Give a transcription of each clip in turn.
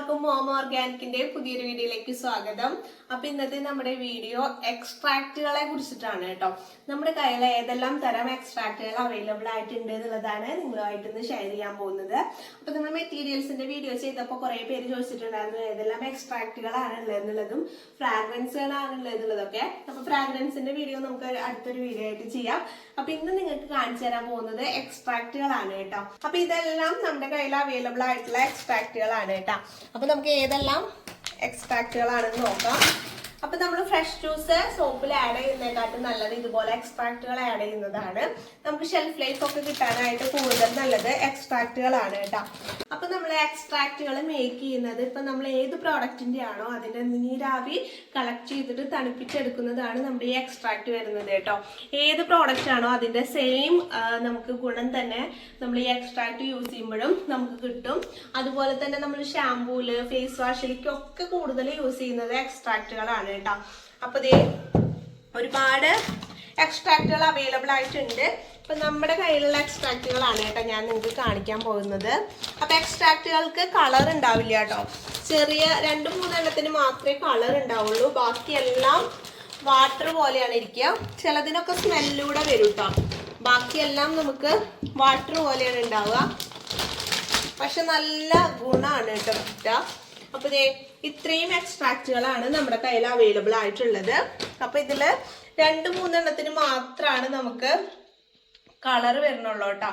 എല്ലാവർക്കും മോം ഓർഗാനിക്കിന്റെ പുതിയൊരു വീഡിയോയിലേക്ക് സ്വാഗതം. അപ്പൊ ഇന്നത്തെ നമ്മുടെ വീഡിയോ എക്സ്ട്രാക്റ്റുകളെ കുറിച്ചിട്ടാണ് കേട്ടോ. നമ്മുടെ കയ്യിൽ ഏതെല്ലാം തരം എക്സ്ട്രാക്റ്റുകൾ അവൈലബിൾ ആയിട്ടുണ്ട് എന്നുള്ളതാണ് നിങ്ങളുമായിട്ട് ഇന്ന് ഷെയർ ചെയ്യാൻ പോകുന്നത്. അപ്പൊ നമ്മൾ മെറ്റീരിയൽസിന്റെ വീഡിയോ ചെയ്തപ്പോൾ കുറെ പേര് ചോദിച്ചിട്ടുണ്ടായിരുന്നു ഏതെല്ലാം എക്സ്ട്രാക്റ്റുകളാണ് ഉള്ളത് എന്നുള്ളതും ഫ്രാഗ്രൻസുകളാണ് ഉള്ളത് എന്നുള്ളതൊക്കെ. അപ്പൊ ഫ്രാഗ്രൻസിന്റെ വീഡിയോ നമുക്ക് അടുത്തൊരു വീഡിയോ ആയിട്ട് ചെയ്യാം. അപ്പൊ ഇന്ന് നിങ്ങൾക്ക് കാണിച്ചു തരാൻ പോകുന്നത് എക്സ്ട്രാക്റ്റുകളാണ് കേട്ടോ. അപ്പൊ ഇതെല്ലാം നമ്മുടെ കയ്യിൽ അവൈലബിൾ ആയിട്ടുള്ള എക്സ്ട്രാക്റ്റുകളാണ് കേട്ടോ. അപ്പൊ നമുക്ക് ഏതെല്ലാം എക്സ്ട്രാക്റ്റുകളാണെന്ന് നോക്കാം. അപ്പൊ നമ്മൾ ഫ്രഷ് ജ്യൂസ് സോപ്പിൽ ആഡ് ചെയ്യുന്നതിനെക്കാട്ടും നല്ലത് ഇതുപോലെ എക്സ്ട്രാക്റ്റുകൾ ആഡ് ചെയ്യുന്നതാണ്. നമുക്ക് ഷെൽഫ് ലൈഫ് ഒക്കെ കിട്ടാനായിട്ട് കൂടുതൽ നല്ലത് എക്സ്ട്രാക്റ്റുകളാണ് കേട്ടോ. അപ്പൊ നമ്മൾ എക്സ്ട്രാക്റ്റുകൾ മേക്ക് ചെയ്യുന്നത് ഇപ്പൊ നമ്മൾ ഏത് പ്രോഡക്റ്റിന്റെ ആണോ അതിന്റെ നീരാവി കളക്ട് ചെയ്തിട്ട് തണുപ്പിച്ചെടുക്കുന്നതാണ് നമ്മുടെ ഈ എക്സ്ട്രാക്റ്റ് വരുന്നത് കേട്ടോ. ഏത് പ്രോഡക്റ്റ് ആണോ അതിന്റെ സെയിം നമുക്ക് ഗുണം തന്നെ നമ്മൾ ഈ എക്സ്ട്രാക്റ്റ് യൂസ് ചെയ്യുമ്പോഴും നമുക്ക് കിട്ടും. അതുപോലെ തന്നെ നമ്മൾ ഷാമ്പൂല് ഫേസ് വാഷിലേക്കൊക്കെ കൂടുതൽ യൂസ് ചെയ്യുന്നത് എക്സ്ട്രാക്റ്റുകളാണ് കേട്ടോ. അപ്പൊ ദേ ഒരുപാട് എക്സ്ട്രാക്റ്റുകൾ അവൈലബിൾ ആയിട്ടുണ്ട്. അപ്പൊ നമ്മുടെ കയ്യിലുള്ള എക്സ്ട്രാക്റ്റുകളാണ് കേട്ടോ ഞാൻ നിങ്ങൾക്ക് കാണിക്കാൻ പോകുന്നത്. അപ്പൊ എക്സ്ട്രാക്റ്റുകൾക്ക് കളർ ഉണ്ടാവില്ല കേട്ടോ. ചെറിയ 2-3 എണ്ണത്തിന് മാത്രമേ കളർ ഉണ്ടാവുള്ളൂ. ബാക്കിയെല്ലാം വാട്ടർ പോലെയാണ് ഇരിക്കുക. ചിലതിനൊക്കെ സ്മെല്ലൂടെ വരും കേട്ടോ. ബാക്കിയെല്ലാം നമുക്ക് വാട്ടർ പോലെയാണ് ഉണ്ടാവുക. പക്ഷെ നല്ല ഗുണമാണ് കേട്ടോ കിട്ടുക. അപ്പൊ ഇത്രയും എക്സ്ട്രാക്റ്റുകളാണ് നമ്മുടെ കയ്യിൽ അവൈലബിൾ ആയിട്ടുള്ളത്. അപ്പൊ ഇതില് 2-3 എണ്ണത്തിന് മാത്രമാണ് നമുക്ക് കളർ വരണുള്ളൂ കേട്ടോ.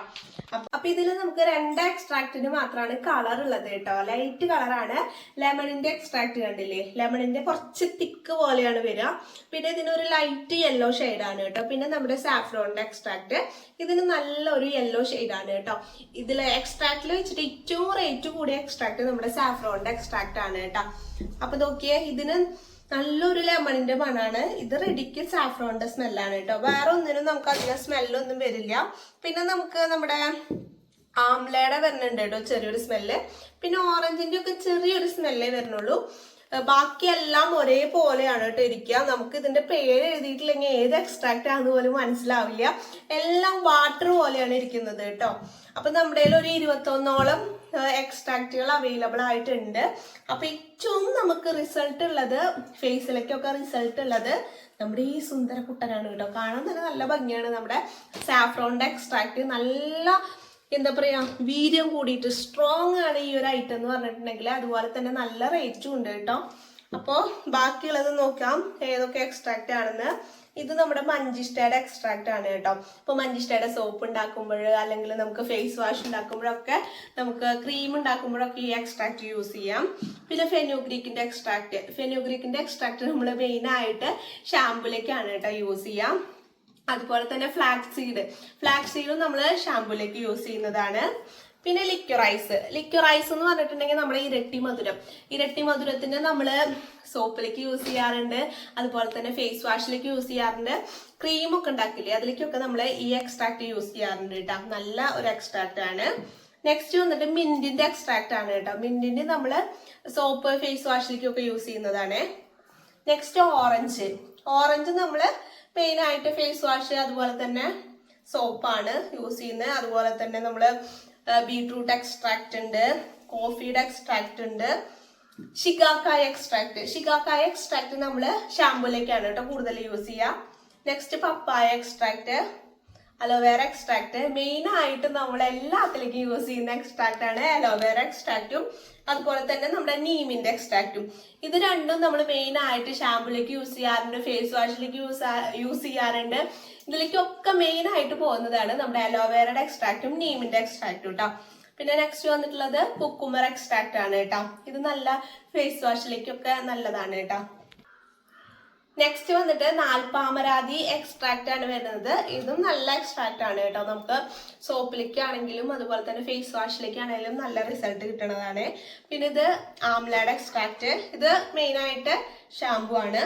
അപ്പൊ ഇതില് നമുക്ക് 2 എക്സ്ട്രാക്റ്റിന് മാത്രമാണ് കളർ ഉള്ളത് കേട്ടോ. ലൈറ്റ് കളറാണ്. ലെമണിന്റെ എക്സ്ട്രാക്ട് കണ്ടില്ലേ, ലെമണിന്റെ കുറച്ച് തിക്ക് പോലെയാണ് വരിക. പിന്നെ ഇതിനൊരു ലൈറ്റ് യെല്ലോ ഷെയ്ഡാണ് കേട്ടോ. പിന്നെ നമ്മുടെ സാഫ്രോണിന്റെ എക്സ്ട്രാക്ട് ഇതിന് നല്ലൊരു യെല്ലോ ഷെയ്ഡാണ് കേട്ടോ. ഇതില് എക്സ്ട്രാക്റ്റിൽ വെച്ചിട്ട് ഏറ്റവും റേറ്റ് കൂടിയ എക്സ്ട്രാക്ട് നമ്മുടെ സാഫ്രോണിന്റെ എക്സ്ട്രാക്ട് ആണ് കേട്ടോ. അപ്പൊ നോക്കിയേ, ഇതിന് നല്ലൊരു ലെമണിന്റെ മണാണ്. ഇത് റെഡിക്ക് സാഫ്രോണിന്റെ സ്മെല്ലാണ് കേട്ടോ. വേറെ ഒന്നിനും നമുക്ക് അധികം സ്മെല്ലൊന്നും വരില്ല. പിന്നെ നമുക്ക് നമ്മുടെ ആംലയുടെ വരുന്നുണ്ട് കേട്ടോ ചെറിയൊരു സ്മെല്ല്. പിന്നെ ഓറഞ്ചിന്റെ ഒക്കെ ചെറിയൊരു സ്മെല്ലേ വരുന്നുള്ളൂ. ബാക്കിയെല്ലാം ഒരേപോലെയാണ് കേട്ടോ ഇരിക്കുക. നമുക്ക് ഇതിന്റെ പേര് എഴുതിയിട്ടില്ലെങ്കിൽ ഏത് എക്സ്ട്രാക്റ്റ് ആണെന്ന് പോലും മനസ്സിലാവില്ല. എല്ലാം വാട്ടർ പോലെയാണ് ഇരിക്കുന്നത് കേട്ടോ. അപ്പൊ നമ്മുടെ ഒരു 21ഓളം എക്സ്ട്രാക്റ്റുകൾ അവൈലബിൾ ആയിട്ടുണ്ട്. അപ്പൊ ഏറ്റവും നമുക്ക് റിസൾട്ട് ഉള്ളത് ഫേസിലേക്കൊക്കെ റിസൾട്ട് ഉള്ളത് നമ്മുടെ ഈ സുന്ദര കുട്ടനാണ് കേട്ടോ. കാണാൻ തന്നെ നല്ല ഭംഗിയാണ്. നമ്മുടെ സാഫ്രോണിന്റെ എക്സ്ട്രാക്ട് നല്ല എന്താ പറയാ വീര്യം കൂടിയിട്ട് സ്ട്രോങ് ആണ് ഈ ഒരു ഐറ്റം എന്ന് പറഞ്ഞിട്ടുണ്ടെങ്കിൽ. അതുപോലെ തന്നെ നല്ല റേറ്റും ഉണ്ട് കേട്ടോ. അപ്പോ ബാക്കിയുള്ളത് നോക്കാം ഏതൊക്കെ എക്സ്ട്രാക്റ്റ് ആണെന്ന്. ഇത് നമ്മുടെ മഞ്ചിഷ്ടയുടെ എക്സ്ട്രാക്റ്റ് ആണ് കേട്ടോ. ഇപ്പൊ മഞ്ചിഷ്ടയുടെ സോപ്പ് ഉണ്ടാക്കുമ്പോൾ അല്ലെങ്കിൽ നമുക്ക് ഫേസ് വാഷ് ഉണ്ടാക്കുമ്പോഴൊക്കെ നമുക്ക് ക്രീം ഉണ്ടാക്കുമ്പോഴൊക്കെ ഈ എക്സ്ട്രാക്റ്റ് യൂസ് ചെയ്യാം. പിന്നെ ഫെനുഗ്രീക്കിന്റെ എക്സ്ട്രാക്റ്റ് നമ്മൾ മെയിൻ ആയിട്ട് ഷാമ്പൂലേക്കാണ് കേട്ടോ യൂസ് ചെയ്യാം. അതുപോലെ തന്നെ ഫ്ലാക്സ് സീഡും നമ്മൾ ഷാമ്പൂലേക്ക് യൂസ് ചെയ്യുന്നതാണ്. പിന്നെ ലിക്വറൈസ് എന്ന് പറഞ്ഞിട്ടുണ്ടെങ്കിൽ നമ്മുടെ ഇരട്ടി മധുരത്തിന് നമ്മൾ സോപ്പിലേക്ക് യൂസ് ചെയ്യാറുണ്ട്. അതുപോലെ തന്നെ ഫേസ് വാഷിലേക്ക് യൂസ് ചെയ്യാറുണ്ട്. ക്രീമൊക്കെ ഉണ്ടാക്കില്ലേ അതിലേക്കൊക്കെ നമ്മൾ ഈ എക്സ്ട്രാക്ട് യൂസ് ചെയ്യാറുണ്ട് കേട്ടോ. നല്ല ഒരു എക്സ്ട്രാക്ട് ആണ്. നെക്സ്റ്റ് വന്നിട്ട് മിന്റിന്റെ എക്സ്ട്രാക്ട് ആണ് കേട്ടോ. മിന്റിന്റെ നമ്മൾ സോപ്പ് ഫേസ് വാഷിലേക്കൊക്കെ യൂസ് ചെയ്യുന്നതാണ്. നെക്സ്റ്റ് ഓറഞ്ച് നമ്മൾ മെയിൻ ആയിട്ട് ഫേസ് വാഷ് അതുപോലെ തന്നെ സോപ്പാണ് യൂസ് ചെയ്യുന്നത്. അതുപോലെ തന്നെ നമ്മൾ ബീട്രൂട്ട് എക്സ്ട്രാക്ട് ഉണ്ട്, കോഫിയുടെ എക്സ്ട്രാക്ട് ഉണ്ട്, ഷിഗാക്കായ എക്സ്ട്രാക്ട് നമ്മൾ ഷാമ്പൂലേക്കാണ് കേട്ടോ കൂടുതൽ യൂസ് ചെയ്യുക. നെക്സ്റ്റ് പപ്പായ എക്സ്ട്രാക്ട്, അലോവേറ എക്സ്ട്രാക്ട്. മെയിൻ ആയിട്ട് നമ്മൾ എല്ലാത്തിലേക്കും യൂസ് ചെയ്യുന്ന എക്സ്ട്രാക്ട് ആണ് അലോവേറ എക്സ്ട്രാക്റ്റും അതുപോലെ തന്നെ നമ്മുടെ നീമിന്റെ എക്സ്ട്രാക്റ്റും. ഇത് രണ്ടും നമ്മൾ മെയിൻ ആയിട്ട് ഷാമ്പൂലേക്ക് യൂസ് ചെയ്യാറുണ്ട്, ഫേസ് വാഷിലേക്ക് യൂസ് ചെയ്യാറുണ്ട്. ഇതിലേക്കൊക്കെ മെയിൻ ആയിട്ട് പോകുന്നതാണ് നമ്മുടെ അലോവേറയുടെ എക്സ്ട്രാക്റ്റും നീമിന്റെ എക്സ്ട്രാക്റ്റും കേട്ടോ. പിന്നെ നെക്സ്റ്റ് വന്നിട്ടുള്ളത് കുക്കുംബർ എക്സ്ട്രാക്ട് ആണ് കേട്ടോ. ഇത് നല്ല ഫേസ് വാഷിലേക്കൊക്കെ നല്ലതാണ് കേട്ടോ. നെക്സ്റ്റ് വന്നിട്ട് നാൽപ്പാമരാതി എക്സ്ട്രാക്ട് ആണ് വരുന്നത്. ഇതും നല്ല എക്സ്ട്രാക്ട് ആണ് കേട്ടോ. നമുക്ക് സോപ്പിലേക്കാണെങ്കിലും അതുപോലെ തന്നെ ഫേസ് വാഷിലേക്കാണെങ്കിലും നല്ല റിസൾട്ട് കിട്ടുന്നതാണ്. പിന്നെ ഇത് ആംലയുടെ എക്സ്ട്രാക്ട്, ഇത് മെയിൻ ആയിട്ട് ഷാമ്പു ആണ്.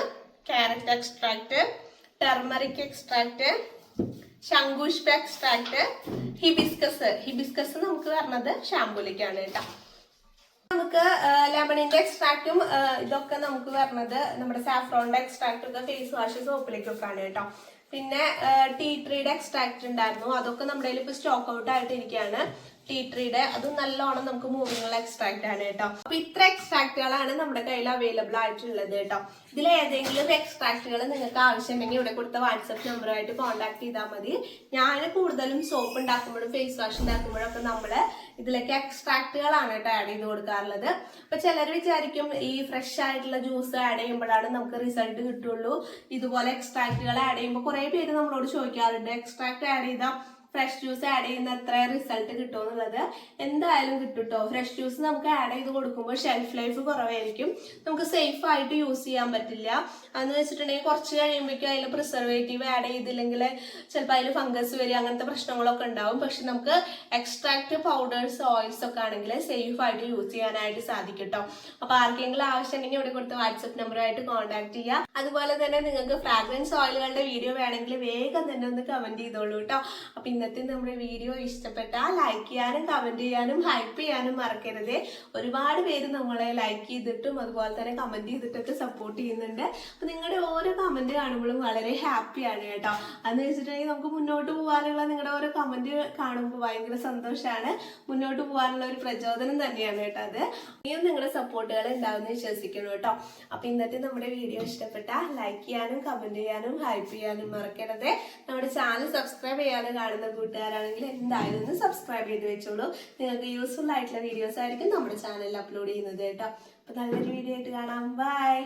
ക്യാരറ്റ് എക്സ്ട്രാക്ട്, ടെർമറിക് എക്സ്ട്രാക്ട്, ശംഖുഷ്പ എക്സ്ട്രാക്ട്, ഹിബിസ്കസ് നമുക്ക് വരുന്നത് ഷാമ്പൂലേക്കാണ് കേട്ടോ. നമുക്ക് ലെമണിന്റെ എക്സ്ട്രാക്റ്റും ഇതൊക്കെ നമുക്ക് വരുന്നത് നമ്മുടെ സാഫ്രോണിന്റെ എക്സ്ട്രാക്റ്റും ഒക്കെ ഫേസ് വാഷ് സോപ്പിലേക്കൊക്കെ ആണ് കേട്ടോ. പിന്നെ ടീ ട്രീയുടെ എക്സ്ട്രാക്ട് ഉണ്ടായിരുന്നു, അതൊക്കെ നമ്മുടെ കയ്യിൽ ഇപ്പൊ സ്റ്റോക്ക് ഔട്ട് ആയിട്ട് ഇരിക്കുകയാണ്. ടീ ട്രീയുടെ, അതും നല്ലോണം നമുക്ക് മൂവിങ്ങുള്ള എക്സ്ട്രാക്ട് ആണ് കേട്ടോ. അപ്പൊ ഇത്ര എക്സ്ട്രാക്റ്റുകളാണ് നമ്മുടെ കയ്യിൽ അവൈലബിൾ ആയിട്ടുള്ളത് കേട്ടോ. ഇതിൽ ഏതെങ്കിലും എക്സ്ട്രാക്റ്റുകൾ നിങ്ങൾക്ക് ആവശ്യമുണ്ടെങ്കിൽ ഇവിടെ കൊടുത്ത വാട്സപ്പ് നമ്പറുമായിട്ട് കോൺടാക്ട് ചെയ്താൽ മതി. ഞാൻ കൂടുതലും സോപ്പ് ഉണ്ടാക്കുമ്പോഴും ഫേസ് വാഷ് ഉണ്ടാക്കുമ്പോഴും ഒക്കെ നമ്മള് ഇതിലേക്ക് എക്സ്ട്രാക്റ്റുകളാണ് കേട്ടോ ആഡ് ചെയ്ത് കൊടുക്കാറുള്ളത്. അപ്പൊ ചിലർ വിചാരിക്കും ഈ ഫ്രഷ് ആയിട്ടുള്ള ജ്യൂസ് ആഡ് ചെയ്യുമ്പോഴാണ് നമുക്ക് റിസൾട്ട് കിട്ടുള്ളൂ. ഇതുപോലെ എക്സ്ട്രാക്റ്റുകൾ ആഡ് ചെയ്യുമ്പോൾ കുറെ പേര് നമ്മളോട് ചോദിക്കാറുണ്ട്, എക്സ്ട്രാക്ട് ആഡ് ചെയ്താൽ ഫ്രഷ് ജ്യൂസ് ആഡ് ചെയ്യുന്ന എത്ര റിസൾട്ട് കിട്ടും എന്നുള്ളത്. എന്തായാലും കിട്ടും കേട്ടോ. ഫ്രഷ് ജ്യൂസ് നമുക്ക് ആഡ് ചെയ്ത് കൊടുക്കുമ്പോൾ ഷെൽഫ് ലൈഫ് കുറവായിരിക്കും, നമുക്ക് സേഫ് ആയിട്ട് യൂസ് ചെയ്യാൻ പറ്റില്ല. എന്ന് വെച്ചിട്ടുണ്ടെങ്കിൽ കുറച്ച് കഴിയുമ്പോഴേക്കും അതിൽ പ്രിസർവേറ്റീവ് ആഡ് ചെയ്തില്ലെങ്കിൽ ചിലപ്പോൾ അതിൽ ഫംഗസ് വരിക, അങ്ങനത്തെ പ്രശ്നങ്ങളൊക്കെ ഉണ്ടാവും. പക്ഷെ നമുക്ക് എക്സ്ട്രാക്ട് പൗഡേഴ്സ് ഓയിൽസ് ഒക്കെ ആണെങ്കിൽ സേഫ് ആയിട്ട് യൂസ് ചെയ്യാനായിട്ട് സാധിക്കും കേട്ടോ. അപ്പൊ ആർക്കെങ്കിലും ആവശ്യമുണ്ടെങ്കിൽ ഇവിടെ കൊടുത്ത വാട്സപ്പ് നമ്പറുമായിട്ട് കോൺടാക്ട് ചെയ്യുക. അതുപോലെ തന്നെ നിങ്ങൾക്ക് ഫ്രാഗ്രൻസ് ഓയിലുകളുടെ വീഡിയോ വേണമെങ്കിൽ വേഗം തന്നെ ഒന്ന് കമന്റ് ചെയ്തോളൂ കേട്ടോ. അപ്പൊ ഇന്നത്തെ നമ്മുടെ വീഡിയോ ഇഷ്ടപ്പെട്ടാൽ ലൈക്ക് ചെയ്യാനും കമന്റ് ചെയ്യാനും ഹൈപ്പ് ചെയ്യാനും മറക്കരുത്. ഒരുപാട് പേര് നമ്മളെ ലൈക്ക് ചെയ്തിട്ടും അതുപോലെ തന്നെ കമന്റ് ചെയ്തിട്ടൊക്കെ സപ്പോർട്ട് ചെയ്യുന്നുണ്ട്. അപ്പൊ നിങ്ങളുടെ ഓരോ കമന്റ് കാണുമ്പോഴും വളരെ ഹാപ്പിയാണ് കേട്ടോ. അതെന്ന് വെച്ചിട്ടുണ്ടെങ്കിൽ നമുക്ക് മുന്നോട്ട് പോകാനുള്ള നിങ്ങളുടെ ഓരോ കമന്റ് കാണുമ്പോൾ ഭയങ്കര സന്തോഷമാണ്, മുന്നോട്ട് പോകാനുള്ള ഒരു പ്രചോദനം തന്നെയാണ് കേട്ടോ അത്. ഇനിയും നിങ്ങളുടെ സപ്പോർട്ടുകൾ ഉണ്ടാവുമെന്ന് വിശ്വസിക്കണം കേട്ടോ. അപ്പൊ ഇന്നത്തെ നമ്മുടെ വീഡിയോ ഇഷ്ടപ്പെട്ടാൽ ലൈക്ക് ചെയ്യാനും കമന്റ് ചെയ്യാനും ഹൈപ്പ് ചെയ്യാനും മറക്കരുത്. നമ്മുടെ ചാനൽ സബ്സ്ക്രൈബ് ചെയ്യാതെ കാണുന്ന കൂട്ടുകാരാണെങ്കിൽ എന്തായാലും ഒന്ന് സബ്സ്ക്രൈബ് ചെയ്ത് വെച്ചോളൂ. നിങ്ങൾക്ക് യൂസ്ഫുൾ ആയിട്ടുള്ള വീഡിയോസ് ആയിരിക്കും നമ്മുടെ ചാനലിൽ അപ്ലോഡ് ചെയ്യുന്നത് കേട്ടോ. അപ്പൊ നല്ലൊരു വീഡിയോ ആയിട്ട് കാണാം. ബൈ.